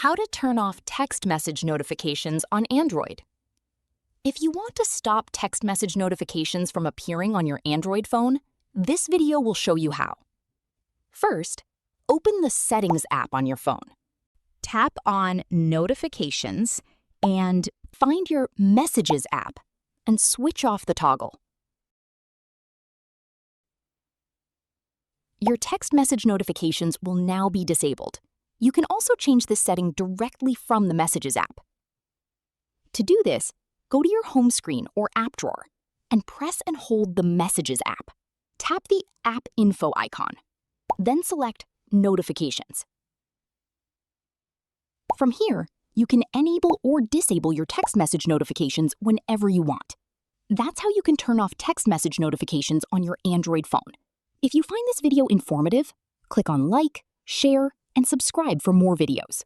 How to turn off text message notifications on Android. If you want to stop text message notifications from appearing on your Android phone, this video will show you how. First, open the Settings app on your phone. Tap on Notifications and find your Messages app and switch off the toggle. Your text message notifications will now be disabled. You can also change this setting directly from the Messages app. To do this, go to your home screen or app drawer and press and hold the Messages app. Tap the App Info icon, then select Notifications. From here, you can enable or disable your text message notifications whenever you want. That's how you can turn off text message notifications on your Android phone. If you find this video informative, click on like, share, and subscribe for more videos.